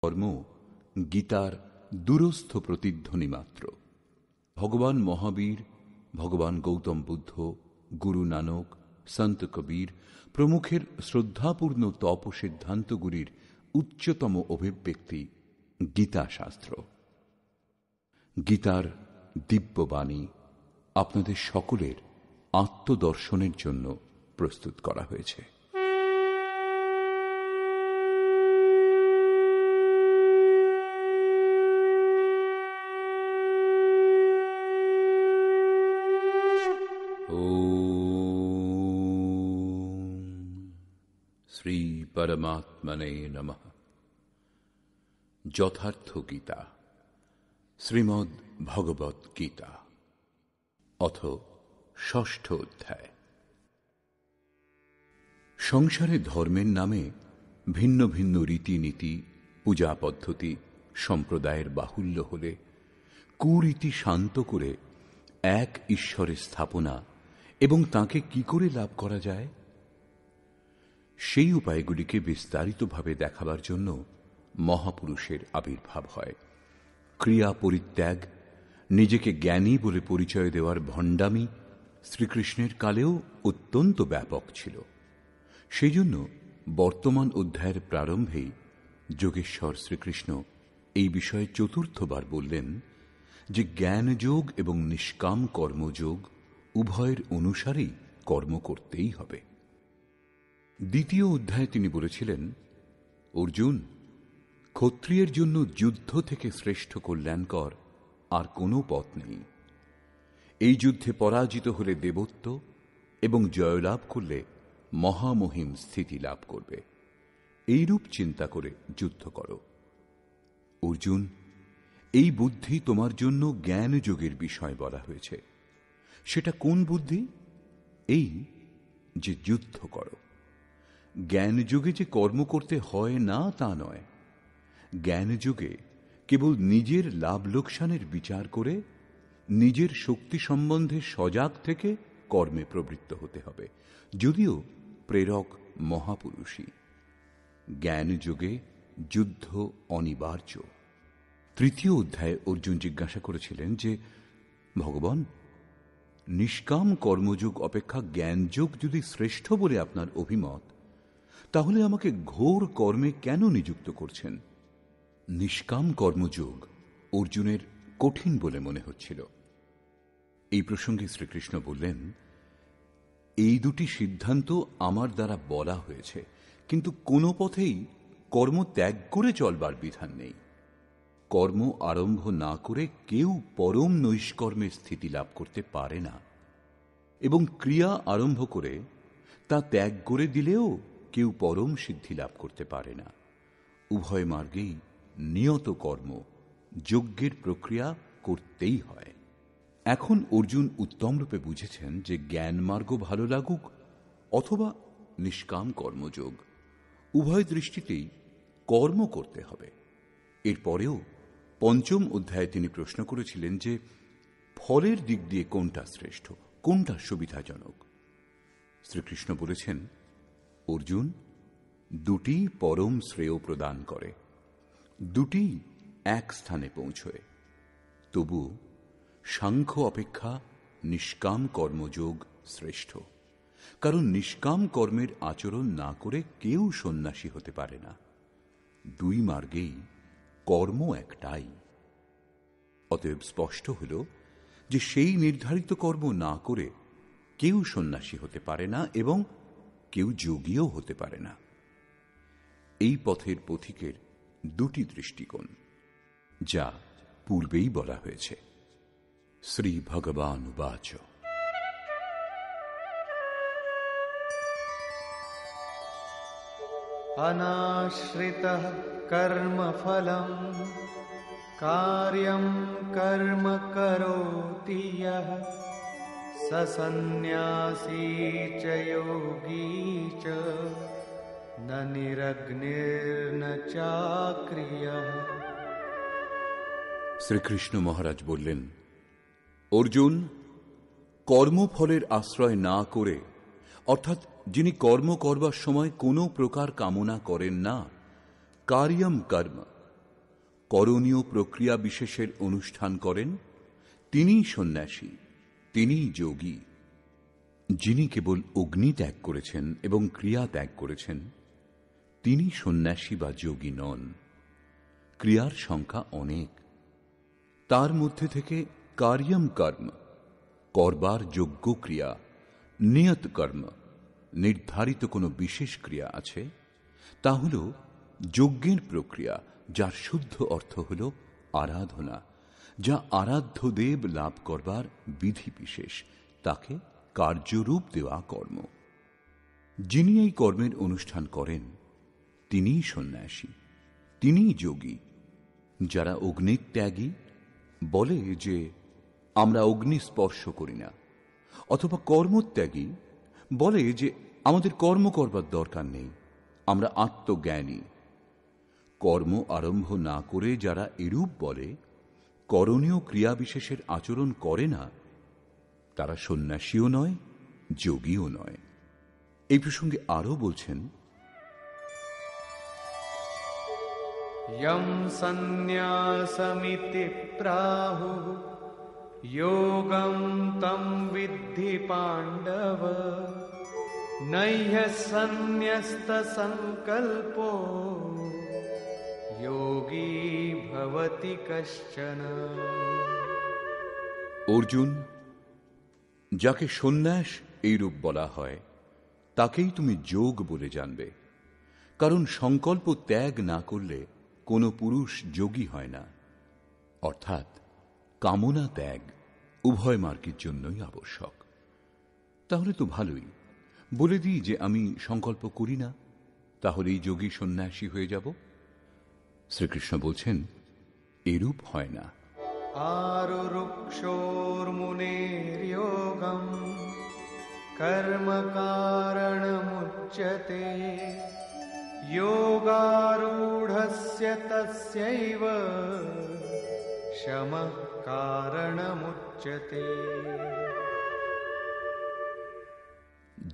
ধর্ম গীতার দূরস্থ প্রতিধ্বনি মাত্র। ভগবান মহাবীর, ভগবান গৌতম বুদ্ধ, গুরু নানক, সন্ত কবীর প্রমুখের শ্রদ্ধাপূর্ণ তপ সিদ্ধান্তগুলির উচ্চতম অভিব্যক্তি গীতা শাস্ত্র। গীতার দিব্যবাণী আপনাদের সকলের আত্মদর্শনের জন্য প্রস্তুত করা হয়েছে। শ্রী পরমাত্মনে নমঃ। যথার্থ গীতা, শ্রীমদ্ ভগবৎ গীতা, অথ ষষ্ঠ অধ্যায়। সংসারে ধর্মের নামে ভিন্ন ভিন্ন রীতিনীতি, পূজা পদ্ধতি, সম্প্রদায়ের বাহুল্য হলে কুরীতি শান্ত করে এক ঈশ্বরের স্থাপনা এবং তাকে কি করে লাভ করা যায়, সেই উপায়গুলিকে বিস্তারিতভাবে দেখাবার জন্য মহাপুরুষের আবির্ভাব হয়। ক্রিয়া পরিত্যাগ, নিজেকে জ্ঞানী বলে পরিচয় দেওয়ার ভণ্ডামি শ্রীকৃষ্ণের কালেও অত্যন্ত ব্যাপক ছিল। সেই জন্য বর্তমান অধ্যায়ের প্রারম্ভেই যোগেশ্বর শ্রীকৃষ্ণ এই বিষয়ে চতুর্থবার বললেন যে জ্ঞানযোগ এবং নিষ্কাম কর্মযোগ উভয়ের অনুসারেই কর্ম করতেই হবে। দ্বিতীয় অধ্যায়ে তিনি বলেছিলেন, অর্জুন, ক্ষত্রিয়ের জন্য যুদ্ধ থেকে শ্রেষ্ঠ কল্যাণকর আর কোনো পথ নেই। এই যুদ্ধে পরাজিত হলে দেবত্ব এবং জয়লাভ করলে মহামহিম স্থিতি লাভ করবে। এইরূপ চিন্তা করে যুদ্ধ করো। অর্জুন, এই বুদ্ধি তোমার জন্য জ্ঞানযোগের বিষয় বলা হয়েছে। সেটা কোন বুদ্ধি? এই যে যুদ্ধ করো। জ্ঞানযোগে যে কর্ম করতে হয় না তা নয়। জ্ঞানযোগে কেবল নিজের লাভ লোকসানের বিচার করে নিজের শক্তি সম্বন্ধে সজাগ থেকে কর্মে প্রবৃত্ত হতে হবে, যদিও প্রেরক মহাপুরুষই। জ্ঞানযোগে যুদ্ধ অনিবার্য। তৃতীয় অধ্যায়ে অর্জুন জিজ্ঞাসা করেছিলেন যে, ভগবান, নিষ্কাম কর্মযোগ অপেক্ষা জ্ঞানযোগ যদি শ্রেষ্ঠ বলে আপনার অভিমত, তাহলে আমাকে ঘোর কর্মে কেন নিযুক্ত করছেন? নিষ্কাম কর্মযোগ অর্জুনের কঠিন বলে মনে হচ্ছিল। এই প্রসঙ্গে শ্রীকৃষ্ণ বললেন, এই দুটি সিদ্ধান্ত আমার দ্বারা বলা হয়েছে, কিন্তু কোনো পথেই কর্ম ত্যাগ করে চলবার বিধান নেই। কর্ম আরম্ভ না করে কেউ পরম নৈষ্কর্মে স্থিতি লাভ করতে পারে না, এবং ক্রিয়া আরম্ভ করে তা ত্যাগ করে দিলেও কেউ পরম সিদ্ধি লাভ করতে পারে না। উভয় মার্গেই নিয়ত কর্ম, যজ্ঞের প্রক্রিয়া করতেই হয়। এখন অর্জুন উত্তমরূপে বুঝেছেন যে জ্ঞান মার্গ ভালো লাগুক অথবা নিষ্কাম কর্মযোগ, উভয় দৃষ্টিতেই কর্ম করতে হবে। এরপরেও পঞ্চম অধ্যায়ে তিনি প্রশ্ন করেছিলেন যে ফলের দিক দিয়ে কোনটা শ্রেষ্ঠ, কোনটা সুবিধাজনক। শ্রীকৃষ্ণ বলেছেন, অর্জুন, দুটি পরম শ্রেয় প্রদান করে, দুটি এক স্থানে পৌঁছয়। তবু সাংখ্য অপেক্ষা নিষ্কাম কর্মযোগ শ্রেষ্ঠ, কারণ নিষ্কাম কর্মের আচরণ না করে কেউ সন্ন্যাসী হতে পারে না। দুই মার্গেই কর্ম একটাই। অতএব স্পষ্ট হল যে সেই নির্ধারিত কর্ম না করে কেউ সন্ন্যাসী হতে পারে না এবং কেউ যোগীও হতে পারে না। এই পথের পথিকের দুটি দৃষ্টিকোণ, যা পূর্বেই বলা হয়েছে। শ্রী ভগবান উবাচ, অনাশ্রিতঃ কর্মফলম কার্যং কর্ম করোতি যঃ স সন্ন্যাসী চ যোগী চ ন নিরগ্নির্ন চাক্রিয়ঃ। শ্রীকৃষ্ণ মহারাজ বললেন, অর্জুন, কর্মফলের আশ্রয় না করে, অর্থাৎ যিনি কর্ম করবার সময় কোনো প্রকার কামনা করেন না, কার্যম কর্ম করণীয় প্রক্রিয়া বিশেষের অনুষ্ঠান করেন, তিনিই সন্ন্যাসী, তিনিই যোগী। যিনি কেবল অগ্নি ত্যাগ করেছেন এবং ক্রিয়া ত্যাগ করেছেন, তিনি সন্ন্যাসী বা যোগী নন। ক্রিয়ার সংখ্যা অনেক। তার মধ্যে থেকে কার্যম কর্ম, করবার যোগ্য ক্রিয়া, নিয়ত কর্ম, নির্ধারিত কোনো বিশেষ ক্রিয়া আছে, তা হল যজ্ঞের প্রক্রিয়া, যার শুদ্ধ অর্থ হল আরাধনা, যা আরাধ্য দেব লাভ করবার বিধি বিশেষ, তাকে কার্যরূপ দেওয়া কর্ম। যিনি এই কর্মের অনুষ্ঠান করেন, তিনিই সন্ন্যাসী, তিনিই যোগী। যারা অগ্নিত্যাগী বলে যে আমরা অগ্নি স্পর্শ করি না, অথবা কর্মত্যাগী বলে যে আমাদের কর্ম করবার দরকার নেই, আমরা আত্মজ্ঞানী। কর্ম আরম্ভ না করে যারা এরূপ বলে, করণীয় ক্রিয়া বিশেষের আচরণ করে না, তারা সন্ন্যাসীও নয়, যোগীও নয়। এই প্রসঙ্গে আরও বলছেন, यं सन्न्यासमिति प्राहुः योगं तं विद्धि पाण्डव नह्यः सन्न्यस्तसङ्कल्पो योगी भवति कश्चन। অর্জুন, যাকে সন্ন্যাস এইরূপ বলা হয়, তাকেই তুমি যোগ বলে জানবে। কারণ সংকল্প ত্যাগ না করলে কোনো পুরুষ যোগী হয় না। অর্থাৎ কামনা ত্যাগ উভয় মার্গের জন্যই আবশ্যক। তাহলে তো ভালোই, বলে দিই যে আমি সংকল্প করি না, তাহলেই যোগী সন্ন্যাসী হয়ে যাব। শ্রীকৃষ্ণ বলছেন, এরূপ হয় না। आरुरुक्षोर्मुनेर्योगं कर्म कारणमुच्यते योगारूढस्य तस्यैव शमः कारणमुच्यते।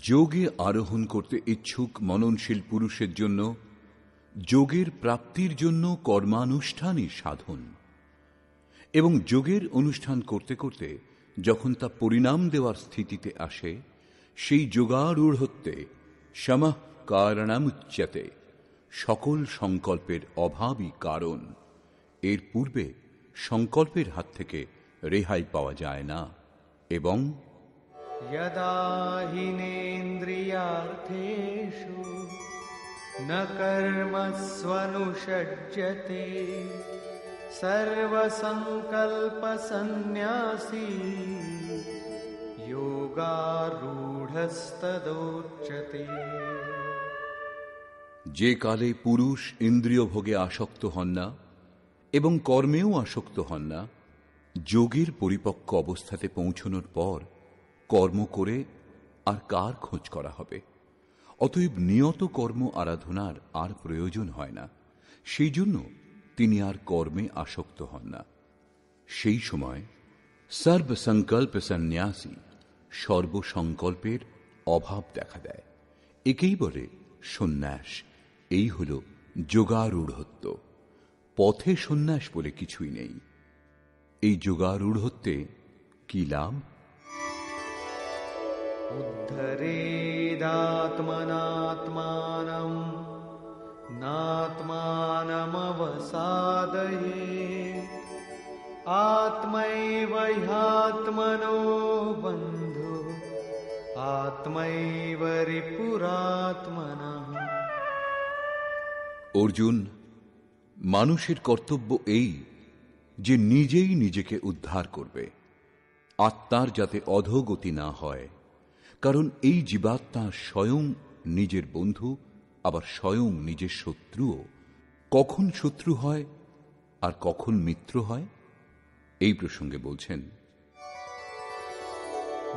যোগে আরোহণ করতে ইচ্ছুক মননশীল পুরুষের জন্য যোগের প্রাপ্তির জন্য কর্মানুষ্ঠানই সাধন, এবং যোগের অনুষ্ঠান করতে করতে যখন তা পরিণাম দেওয়ার স্থিতিতে আসে, সেই যোগারূঢ়ত্বে শমঃ কারণমুচ্যতে, সকল সংকল্পের অভাবই কারণ। এর পূর্বে সংকল্পের হাত থেকে রেহাই পাওয়া যায় না। এবং यदा हिनेन्द्रियार्थेषु न कर्मस्वनुषज्यते सर्वसंकल्पसन्न्यासी योगारूढस्तदोच्यते। যে কালে পুরুষ ইন্দ্রিয় ভোগে আসক্ত হন না এবং কর্মেও আসক্ত হন না, যোগের পরিপক্ক অবস্থাতে পৌঁছনোর পর কর্ম করে আর কার খোঁজ করা হবে? অতএব নিয়ত কর্ম আরাধনার আর প্রয়োজন হয় না। সেই জন্য তিনি আর কর্মে আসক্ত হন না। সেই সময় সর্বসংকল্প সন্ন্যাসী, সর্বসংকল্পের অভাব দেখা দেয়। একেই বলে সন্ন্যাস। এই হল যোগারূঢ়ত্ব। পথে সন্ন্যাস বলে কিছুই নেই। এই যোগারূঢ়ত্বে কি লাভ? उद्धरेदात्मनात्मानं नात्मानमवसादयेत् आत्मैव ह्यात्मनो बन्धुः आत्मैव रिपुरात्मनः। অর্জুন, মানুষের কর্তব্য এই যে নিজেই নিজেকে উদ্ধার করবে, আত্মার যাতে অধোগতি না হয়। কারণ এই জীবাত্মা স্বয়ং নিজের বন্ধু, আবার স্বয়ং নিজের শত্রুও। কখন শত্রু হয় আর কখন মিত্র হয়, এই প্রসঙ্গে বলছেন,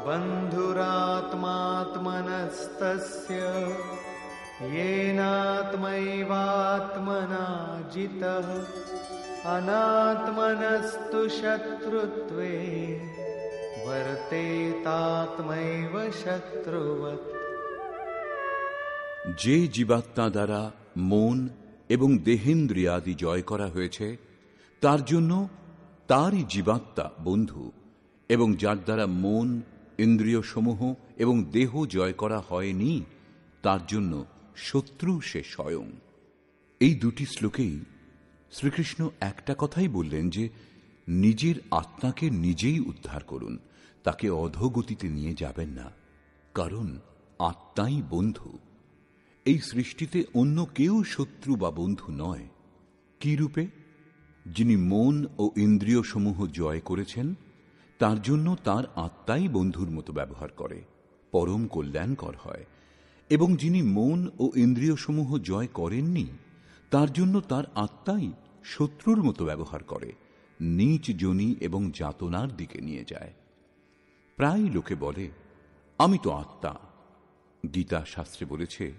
বন্ধুরাত্মাত্মনস্তস্য येनात्मैवात्मना जितः अनात्मनस्तु शत्रुत्वे वर्तेतात्मैव शत्रुवत्। যে জীবাত্মা দ্বারা মন এবং দেহেন্দ্রিয়াদি জয় করা হয়েছে, তার জন্য তারই জীবাত্মা বন্ধু, এবং যার দ্বারা মন, ইন্দ্রিয় সমূহ এবং দেহ জয় করা হয়নি, তার জন্য শত্রু সে স্বয়ং। এই দুটি শ্লোকেই শ্রীকৃষ্ণ একটা কথাই বললেন যে নিজের আত্মাকে নিজেই উদ্ধার করুন, তাকে অধোগতিতে নিয়ে যাবেন না, কারণ আত্মাই বন্ধু। এই সৃষ্টিতে অন্য কেউ শত্রু বা বন্ধু নয়। কি রূপে? যিনি মন ও ইন্দ্রিয় সমূহ জয় করেছেন, তার জন্য তার আত্মাই বন্ধুর মতো ব্যবহার করে, পরম কল্যাণকর হয়। এবং যিনি মন ও ইন্দ্রিয় সমূহ জয় করেননি, তার জন্য তার আত্মাই শত্রুর মতো ব্যবহার করে, নীচ যোনি এবং যাতনার দিকে নিয়ে যায়। প্রায় লোকে বলে, আমি তো আত্মা। গীতা শাস্ত্রে বলেছে,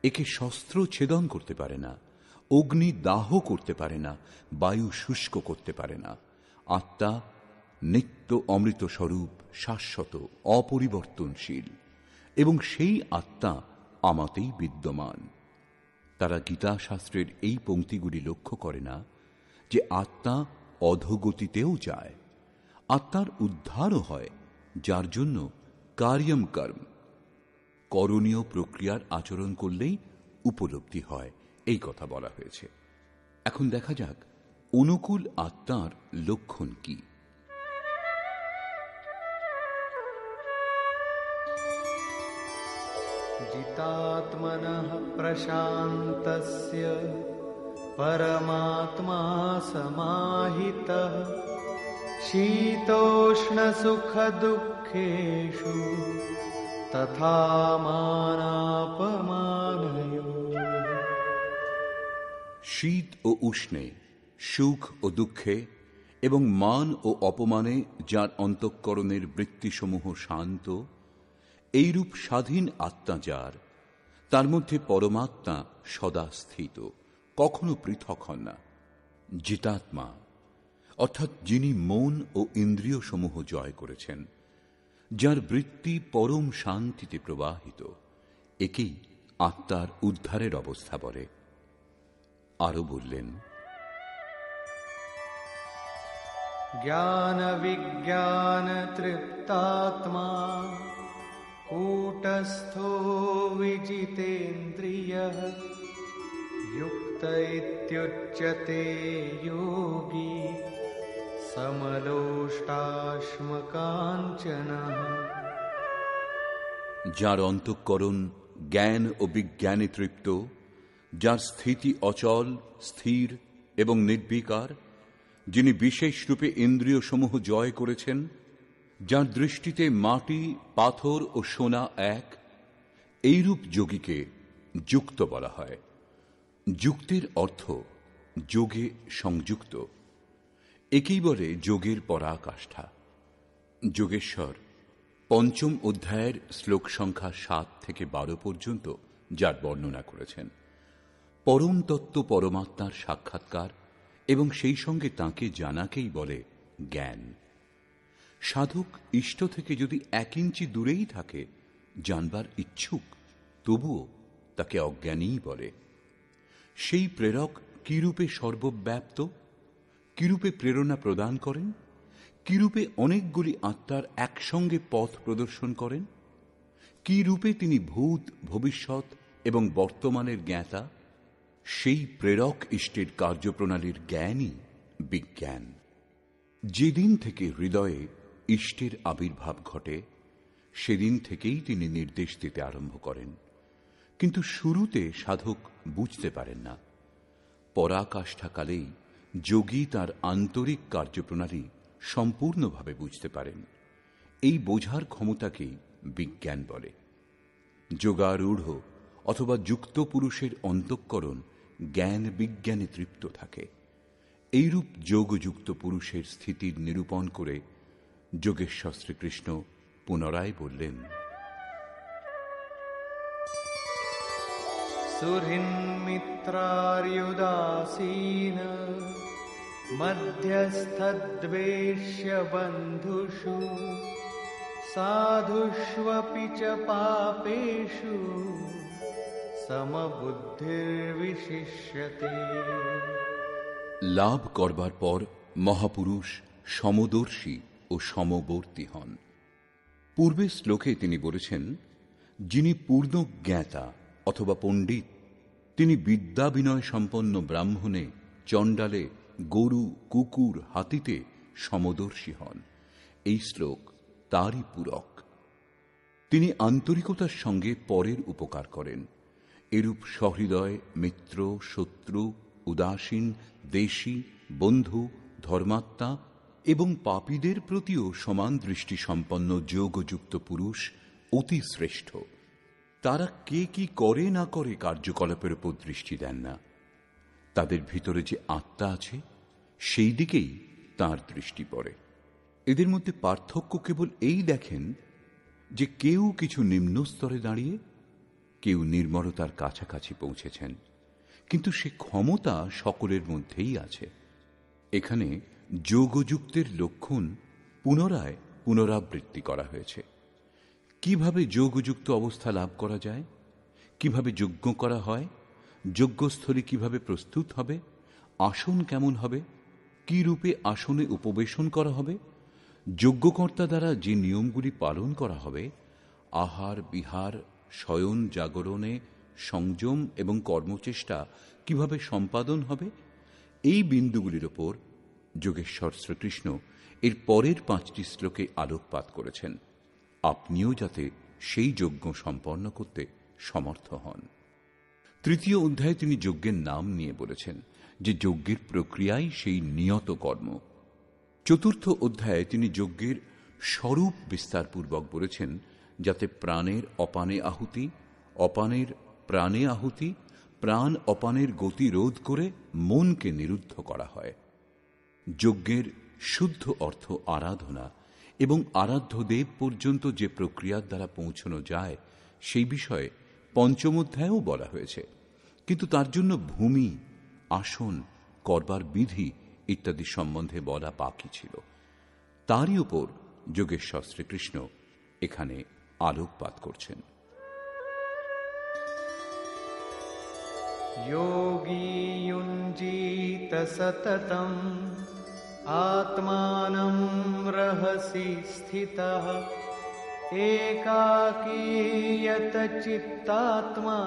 একে শস্ত্র ছেদন করতে পারে না, অগ্নি দাহ করতে পারে না, বায়ু শুষ্ক করতে পারে না। আত্মা নিত্য অমৃত স্বরূপ, শাশ্বত, অপরিবর্তনশীল, এবং সেই আত্মা আমাতেই বিদ্যমান। তারা গীতা শাস্ত্রের এই পংক্তিগুলি লক্ষ্য করে না যে আত্মা অধোগতিতেও যায়, আত্মার উদ্ধারও হয়, যার জন্য কার্যম কর্ম, করণীয় প্রক্রিয়ার আচরণ করলেই উপলব্ধি হয়, এই কথা বলা হয়েছে। এখন দেখা যাক অনুকূল আত্মার লক্ষণ কি। जितात्मनः प्रशान्तस्य परमात्मा समाहितः शीतोष्णसुखदुःखेषु तथा मानापमानयोः। শীত ও উষ্ণে, সুখ ও দুঃখে এবং মান ও অপমানে যার অন্তঃকরণের বৃত্তিসমূহ শান্ত, এইরূপ স্বাধীন আত্মা যার, তার মধ্যে পরমাত্মা সদা স্থিত, কখনো পৃথক হন না। জিতাত্মা অর্থাৎ যিনি মন ও ইন্দ্রিয় সমূহ জয় করেছেন, যার বৃত্তি পরম শান্তিতে প্রবাহিত, একেই আত্মার উদ্ধারের অবস্থা বলে। আরো বললেন, ज्ञान विज्ञान तृप्तात्मा कूटस्थो विजितेन्द्रियः युक्त इत्युच्यते योगी समलोष्टाश्मकाञ्चनः। যার অন্তঃকরণ জ্ঞান ও বিজ্ঞানে তৃপ্ত, যার স্থিতি অচল, স্থির এবং নির্বিকার, যিনি বিশেষ রূপে ইন্দ্রিয় সমূহ জয় করেছেন, যার দৃষ্টিতে মাটি, পাথর ও সোনা এক, এইরূপ যোগীকে যুক্ত বলা হয়। যুক্তির অর্থ যোগে সংযুক্ত, একেই বলে যোগের পরাকাষ্ঠা। যোগেশ্বর পঞ্চম অধ্যায়ের শ্লোক সংখ্যা 7 থেকে 12 পর্যন্ত যার বর্ণনা করেছেন। পরম তত্ত্ব পরমাত্মার সাক্ষাৎকার এবং সেই সঙ্গে তাঁকে জানাকেই বলে জ্ঞান। সাধক ইষ্ট থেকে যদি 1 ইঞ্চি দূরেই থাকে, জানবার ইচ্ছুক, তবুও তাকে অজ্ঞানীই বলে। সেই প্রেরক কিরূপে সর্বব্যাপ্ত, কিরূপে প্রেরণা প্রদান করেন, কিরূপে অনেকগুলি আত্মার একসঙ্গে পথ প্রদর্শন করেন, কি রূপে তিনি ভূত, ভবিষ্যৎ এবং বর্তমানের জ্ঞাতা, সেই প্রেরক ইষ্টের কার্যপ্রণালীর জ্ঞানই বিজ্ঞান। যেদিন থেকে হৃদয়ে ইষ্টের আবির্ভাব ঘটে, সেদিন থেকেই তিনি নির্দেশ দিতে আরম্ভ করেন, কিন্তু শুরুতে সাধক বুঝতে পারেন না। পরাকাষ্ঠাকালেই যোগী তার আন্তরিক কার্যপ্রণালী সম্পূর্ণভাবে বুঝতে পারেন। এই বোঝার ক্ষমতাকেই বিজ্ঞান বলে। যোগারূঢ় অথবা যুক্ত পুরুষের অন্তঃকরণ জ্ঞান বিজ্ঞানে তৃপ্ত থাকে। এইরূপ যোগযুক্ত পুরুষের স্থিতির নিরূপণ করে যোগেশ্বর শ্রীকৃষ্ণ পুনরায় বললেন, सुहृन्मित्रार्युदासीन मध्यस्थद्वेष्य बन्धुषु साधुष्वपि च पापेषु समबुद्धिर्विशिष्यते। লাভ করবার পর মহাপুরুষ সমদর্শী ও সমবর্তী হন। পূর্বের শ্লোকে তিনি বলেছেন, যিনি পূর্ণ জ্ঞাতা অথবা পণ্ডিত, তিনি বিদ্যা বিনয় সম্পন্ন ব্রাহ্মণে, চণ্ডালে, গরু, কুকুর, হাতিতে সমদর্শী হন। এই শ্লোক তারই পূরক। তিনি আন্তরিকতার সঙ্গে পরের উপকার করেন। এরূপ সহৃদয় মিত্র, শত্রু, উদাসীন, দেশী, বন্ধু, ধর্মাত্মা এবং পাপীদের প্রতিও সমান দৃষ্টি সম্পন্ন যোগযুক্ত পুরুষ অতি শ্রেষ্ঠ। তারা কে কি করে না করে কার্যকলাপের উপর দৃষ্টি দেন না। তাদের ভিতরে যে আত্মা আছে সেই দিকেই তাঁর দৃষ্টি পড়ে। এদের মধ্যে পার্থক্য কেবল এই দেখেন যে কেউ কিছু নিম্ন স্তরে দাঁড়িয়ে, কেউ নির্মলতার কাছাকাছি পৌঁছেছেন, কিন্তু সে ক্ষমতা সকলের মধ্যেই আছে। এখানে যোগযুক্তের লক্ষণ পুনরায় পুনরাবৃত্তি করা হয়েছে। কিভাবে যোগযুক্ত অবস্থা লাভ করা যায়, কিভাবে যজ্ঞ করা হয়, যজ্ঞস্থলে কিভাবে প্রস্তুত হবে, আসন কেমন হবে, কি রূপে আসনে উপবেশন করা হবে, যজ্ঞকর্তা দ্বারা যে নিয়মগুলি পালন করা হবে, আহার বিহার, শয়ন জাগরণে সংযম এবং কর্মচেষ্টা কিভাবে সম্পাদন হবে, এই বিন্দুগুলির ওপর যোগেশ্বর শ্রীকৃষ্ণ এর পরের 5টি শ্লোকে আলোকপাত করেছেন। আপনিও যাতে সেই যজ্ঞ সম্পন্ন করতে সমর্থ হন। 3য় অধ্যায়ে তিনি যজ্ঞের নাম নিয়ে বলেছেন যে যজ্ঞের প্রক্রিয়াই সেই নিয়ত কর্ম। 4র্থ অধ্যায়ে তিনি যজ্ঞের স্বরূপ বিস্তারপূর্বক বলেছেন, যাতে প্রাণের অপানে আহুতি, অপানের প্রাণে আহুতি, প্রাণ অপানের গতি রোধ করে মনকে নিরুদ্ধ করা হয়। যজ্ঞের শুদ্ধ অর্থ আরাধনা এবং আরাধ্য দেব পর্যন্ত যে প্রক্রিয়ার দ্বারা পৌঁছানো যায় সেই বিষয়ে 5ম অধ্যায়েও বলা হয়েছে, কিন্তু তার জন্য ভূমি, আসন, করবার বিধি ইত্যাদি সম্বন্ধে বলা বাকি ছিল। তারই উপর যোগেশ্বর শ্রীকৃষ্ণ এখানে আলোকপাত করছেন। योगी युञ्जीत सततम् आत्मानं रहसि स्थितः एकाकीयत चित्तात्मा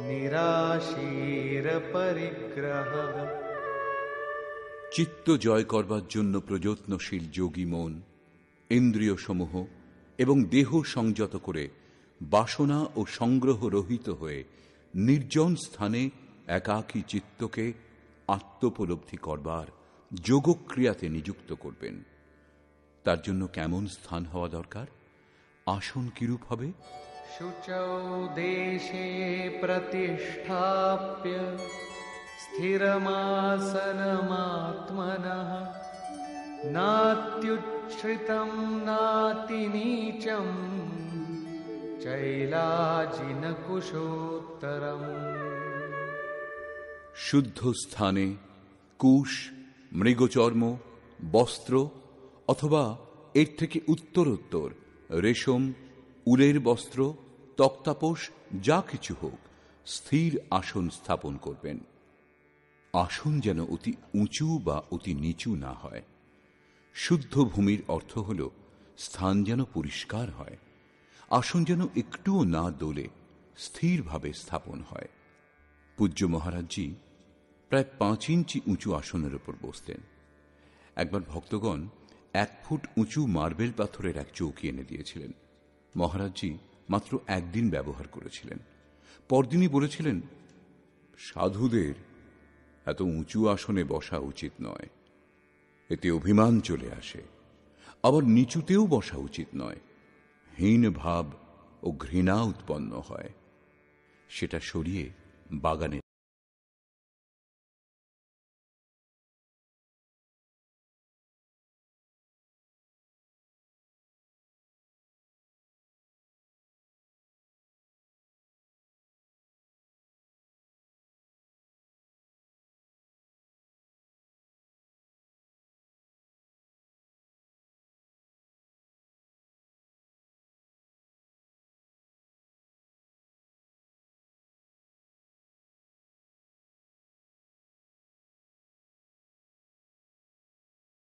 निराशीर परिग्रह। চিত্ত জয় করবার জন্য প্রযত্নশীল যোগী মন ইন্দ্রিয় সমূহ এবং দেহ সংযত করে বাসনা ও সংগ্রহ রহিত হয়ে নির্জন স্থানে একাকী চিত্তকে আত্মোপলব্ধি করবার যোগক্রিয়াতে নিযুক্ত করবেন। তার জন্য কেমন স্থান হওয়া দরকার, আসন কিরূপ হবে? शुचौ देशे प्रतिष्ठाप्य स्थिरमासनमात्मनः नात्युच्छ्रितं नातिनीचं चैलाजिनकुशोत्तरम्। শুদ্ধ স্থানে কুশ, মৃগচর্ম, বস্ত্র অথবা এর থেকে উত্তরোত্তর রেশম, উলের বস্ত্র, তক্তাপোষ যা কিছু হোক স্থির আসন স্থাপন করবেন। আসন যেন অতি উঁচু বা অতি নিচু না হয়। শুদ্ধ ভূমির অর্থ হল স্থান যেন পরিষ্কার হয়, আসন যেন একটুও না দোলে, স্থিরভাবে স্থাপন হয়। পূজ্য মহারাজজি প্রায় 5 ইঞ্চি উঁচু আসনের উপর বসতেন। একবার ভক্তগণ 1 ফুট উঁচু মার্বেল পাথরের এক চৌকি এনে দিয়েছিলেন। মহারাজজি মাত্র একদিন ব্যবহার করেছিলেন। পরদিনই বলেছিলেন, সাধুদের এত উঁচু আসনে বসা উচিত নয়, এতে অভিমান চলে আসে। আবার নিচুতেও বসা উচিত নয়, হীন ভাব ও ঘৃণা উৎপন্ন হয়। সেটা সরিয়ে বাগানে